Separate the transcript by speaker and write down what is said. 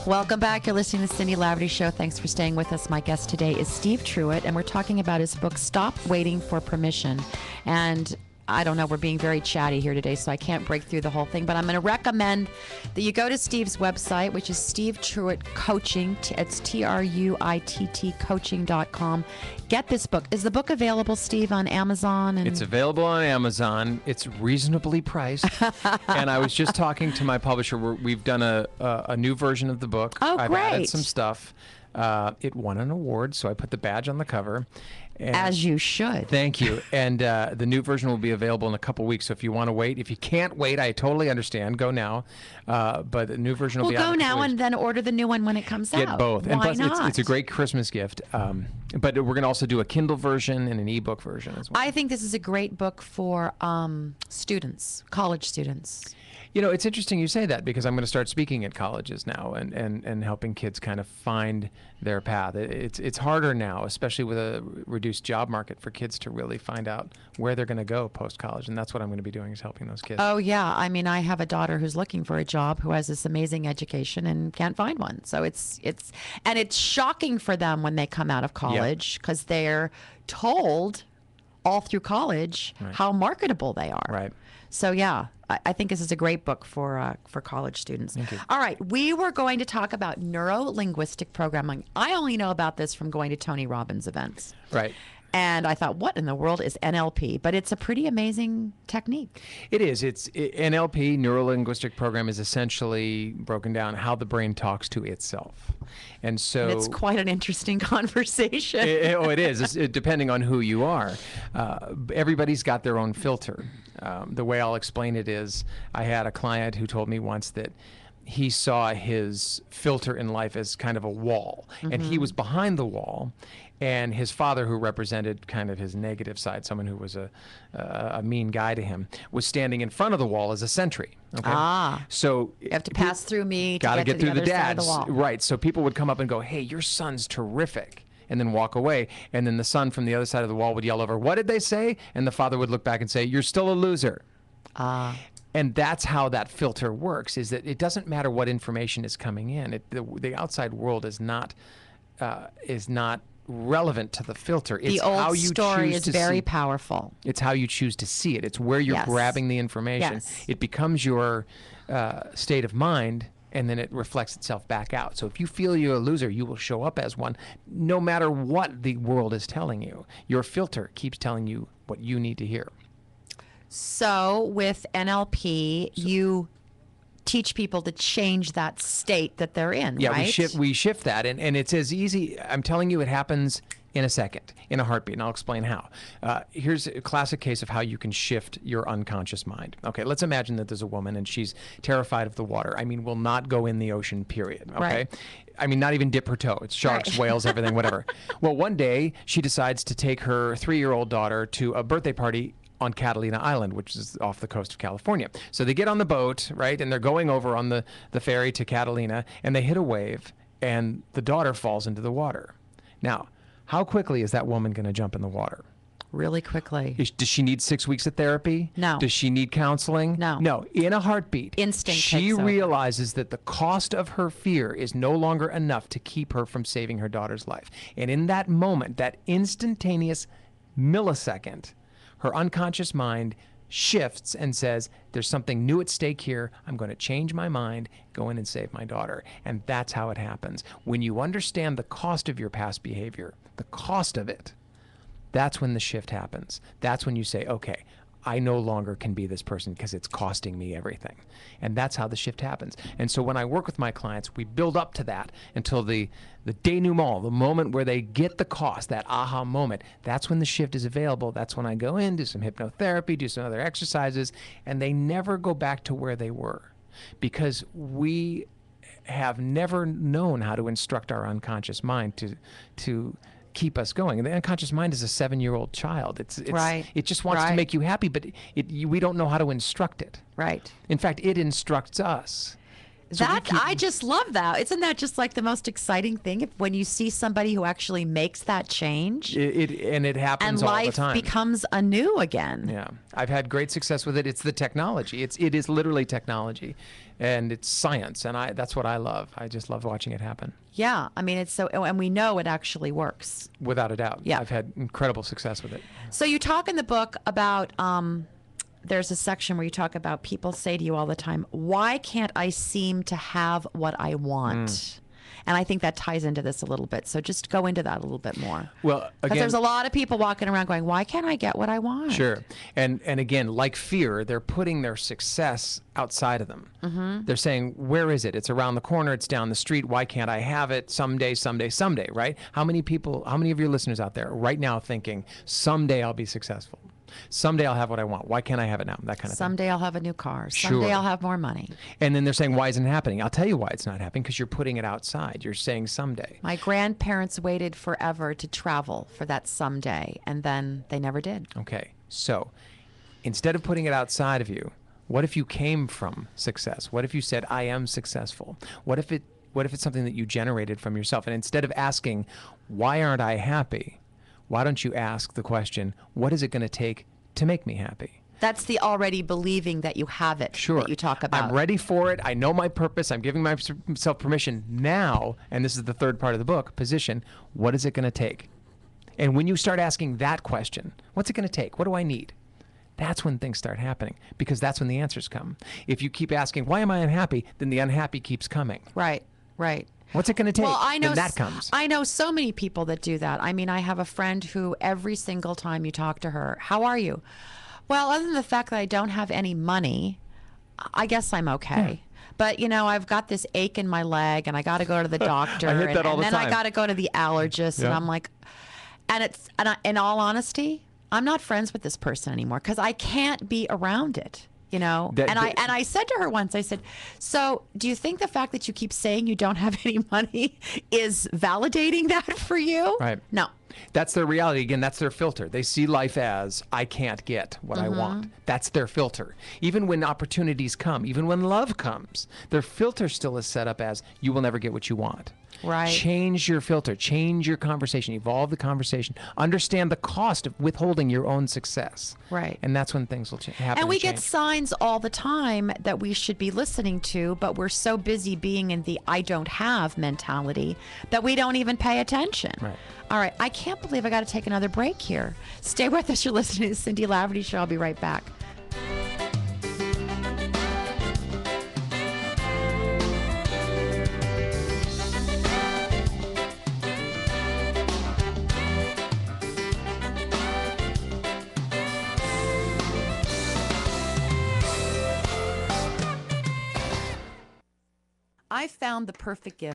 Speaker 1: Welcome back. You're listening to the Cindy Laverty Show. Thanks for staying with us. My guest today is Steve Truitt, and we're talking about his book, Stop Waiting for Permission. And I don't know, we're being very chatty here today, so I can't break through the whole thing, but I'm going to recommend that you go to Steve's website, which is Steve Truitt Coaching. It's TRUITT coaching.com. Get this book. Is the book available, Steve, on Amazon?
Speaker 2: It's available on Amazon. It's reasonably priced. And I was just talking to my publisher. We've done a new version of the book.
Speaker 1: Oh,
Speaker 2: I've
Speaker 1: great.
Speaker 2: added some stuff. It won an award, so I put the badge on the cover. And
Speaker 1: as you should.
Speaker 2: Thank you. And the new version will be available in a couple weeks. So if you want to wait, if you can't wait, I totally understand. Go now. But the new version will be out.
Speaker 1: Well, go now and then order the new one when it comes out.
Speaker 2: Get both.
Speaker 1: Why
Speaker 2: and plus,
Speaker 1: not?
Speaker 2: it's a great Christmas gift. But we're going to also do a Kindle version and an ebook version as well.
Speaker 1: I think this is a great book for students, college students.
Speaker 2: You know, it's interesting you say that because I'm going to start speaking at colleges now and helping kids kind of find their path. It's harder now, especially with a reduced job market, for kids to really find out where they're going to go post-college. And that's what I'm going to be doing, is helping those kids.
Speaker 1: Oh, yeah. I mean, I have a daughter who's looking for a job, who has this amazing education and can't find one. So it's shocking for them when they come out of college, because they're told all through college how marketable they are.
Speaker 2: Right.
Speaker 1: So, yeah, I think this is a great book for college students.
Speaker 2: Thank you.
Speaker 1: All right. We were going to talk about neuro-linguistic programming. I only know about this from going to Tony Robbins events.
Speaker 2: Right.
Speaker 1: And I thought, what in the world is NLP? But it's a pretty amazing technique.
Speaker 2: It is. NLP, neuro-linguistic program, is essentially broken down how the brain talks to itself. And so
Speaker 1: it's quite an interesting conversation.
Speaker 2: It is. Depending on who you are. Everybody's got their own filter. The way I'll explain it is, I had a client who told me once that he saw his filter in life as kind of a wall, and he was behind the wall, and his father, who represented kind of his negative side, someone who was a mean guy to him, was standing in front of the wall as a sentry. Okay? So
Speaker 1: you have to pass through me to
Speaker 2: gotta
Speaker 1: get to
Speaker 2: through
Speaker 1: the
Speaker 2: the
Speaker 1: other side of
Speaker 2: dads,
Speaker 1: the wall.
Speaker 2: right? So people would come up and go, "Hey, your son's terrific," and then walk away. And then the son from the other side of the wall would yell over, "What did they say?" And the father would look back and say, "You're still a loser." And that's how that filter works, is that it doesn't matter what information is coming in. The outside world is not relevant to the filter. It's
Speaker 1: The old
Speaker 2: how you
Speaker 1: story
Speaker 2: choose
Speaker 1: is
Speaker 2: to
Speaker 1: very
Speaker 2: see.
Speaker 1: powerful.
Speaker 2: It's how you choose to see it. It's where you're grabbing the information.
Speaker 1: Yes.
Speaker 2: It becomes your state of mind, and then it reflects itself back out. So if you feel you're a loser, you will show up as one, no matter what the world is telling you. Your filter keeps telling you what you need to hear.
Speaker 1: So with NLP, you teach people to change that state that they're in,
Speaker 2: Yeah,
Speaker 1: right?
Speaker 2: we shift that, and it's as easy. I'm telling you, it happens in a second, in a heartbeat, and I'll explain how. Here's a classic case of how you can shift your unconscious mind. Okay, let's imagine that there's a woman and she's terrified of the water. I mean, will not go in the ocean, period. Okay.
Speaker 1: Right.
Speaker 2: I mean, not even dip her toe. It's sharks, whales, everything, whatever. Well, one day she decides to take her 3-year-old daughter to a birthday party on Catalina Island, which is off the coast of California. So they get on the boat, right, and they're going over on the ferry to Catalina, and they hit a wave, and the daughter falls into the water. Now, how quickly is that woman going to jump in the water?
Speaker 1: Really quickly.
Speaker 2: Does she need 6 weeks of therapy?
Speaker 1: No.
Speaker 2: Does she need counseling?
Speaker 1: No.
Speaker 2: No. In a heartbeat,
Speaker 1: Instinct
Speaker 2: she
Speaker 1: takes over.
Speaker 2: realizes that the cost of her fear is no longer enough to keep her from saving her daughter's life. And in that moment, that instantaneous millisecond, her unconscious mind shifts and says, there's something new at stake here. I'm going to change my mind, go in and save my daughter. And that's how it happens. When you understand the cost of your past behavior, the cost of it, that's when the shift happens. That's when you say, okay, I no longer can be this person because it's costing me everything. And that's how the shift happens. And so when I work with my clients, we build up to that until the denouement, the moment where they get the cost, that aha moment. That's when the shift is available. That's when I go in, do some hypnotherapy, do some other exercises, and they never go back to where they were, because we have never known how to instruct our unconscious mind to keep us going. And the unconscious mind is a 7-year-old child. It's
Speaker 1: right.
Speaker 2: It just wants to make you happy, but we don't know how to instruct it.
Speaker 1: Right.
Speaker 2: In fact, it instructs us. So we
Speaker 1: That
Speaker 2: keep-
Speaker 1: I just love that. Isn't that just like the most exciting thing when you see somebody who actually makes that change
Speaker 2: it happens
Speaker 1: and
Speaker 2: all the
Speaker 1: life
Speaker 2: time.
Speaker 1: becomes anew again?
Speaker 2: Yeah, I've had great success with it. It's the technology. It is literally technology, and it's science, and that's what I love. I just love watching it happen.
Speaker 1: Yeah, I mean it's so, and we know it actually works.
Speaker 2: Without a doubt.
Speaker 1: Yeah.
Speaker 2: I've had incredible success with it.
Speaker 1: So you talk in the book about there's a section where you talk about people say to you all the time, "Why can't I seem to have what I want?" And I think that ties into this a little bit. So just go into that a little bit more.
Speaker 2: Well,
Speaker 1: Because
Speaker 2: again,
Speaker 1: there's a lot of people walking around going, "Why can't I get what I want?"
Speaker 2: sure. And again, like fear, they're putting their success outside of them. They're saying, where is it? It's around the corner. It's down the street. Why can't I have it someday, right? How many of your listeners out there are right now thinking, someday I'll be successful? Someday I'll have what I want. Why can't I have it now? That kind of thing.
Speaker 1: Someday I'll have a new car. Someday
Speaker 2: Sure.
Speaker 1: I'll have more money.
Speaker 2: And then they're saying, why isn't it happening? I'll tell you why it's not happening, because you're putting it outside. You're saying someday.
Speaker 1: My grandparents waited forever to travel for that someday, and then they never did.
Speaker 2: Okay. So instead of putting it outside of you, what if you came from success? What if you said, I am successful? What if it's something that you generated from yourself? And instead of asking, why aren't I happy? Why don't you ask the question, what is it going to take to make me happy?
Speaker 1: That's the already believing that you have it
Speaker 2: Sure.
Speaker 1: that you talk about.
Speaker 2: I'm ready for it. I know my purpose. I'm giving myself permission now. And this is the third part of the book, position. What is it going to take? And when you start asking that question, what's it going to take? What do I need? That's when things start happening, because that's when the answers come. If you keep asking, why am I unhappy? Then the unhappy keeps coming.
Speaker 1: Right, right.
Speaker 2: What's it going to take?
Speaker 1: Well, I know
Speaker 2: Then that comes.
Speaker 1: I know so many people that do that. I mean, I have a friend who every single time you talk to her, how are you? Well, other than the fact that I don't have any money, I guess I'm okay. But, you know, I've got this ache in my leg and I got to go to the doctor.
Speaker 2: I hit that all the
Speaker 1: and then I
Speaker 2: time.
Speaker 1: got to go to the allergist. And
Speaker 2: Yeah.
Speaker 1: I'm like, in all honesty, I'm not friends with this person anymore because I can't be around it. You know, and I said to her once, I said, so do you think the fact that you keep saying you don't have any money is validating that for you?
Speaker 2: Right.
Speaker 1: No.
Speaker 2: That's their reality. Again, that's their filter. They see life as, I can't get what I want. That's their filter. Even when opportunities come, even when love comes, their filter still is set up as, you will never get what you want.
Speaker 1: Right.
Speaker 2: Change your filter. Change your conversation. Evolve the conversation. Understand the cost of withholding your own success.
Speaker 1: Right.
Speaker 2: And that's when things will happen.
Speaker 1: And we
Speaker 2: change.
Speaker 1: get signs all the time that we should be listening to, but we're so busy being in the I don't have mentality that we don't even pay attention.
Speaker 2: Right.
Speaker 1: All right. I can't believe I got to take another break here. Stay with us. You're listening to the Cindy Laverty Show. I'll be right back. I found the perfect gift.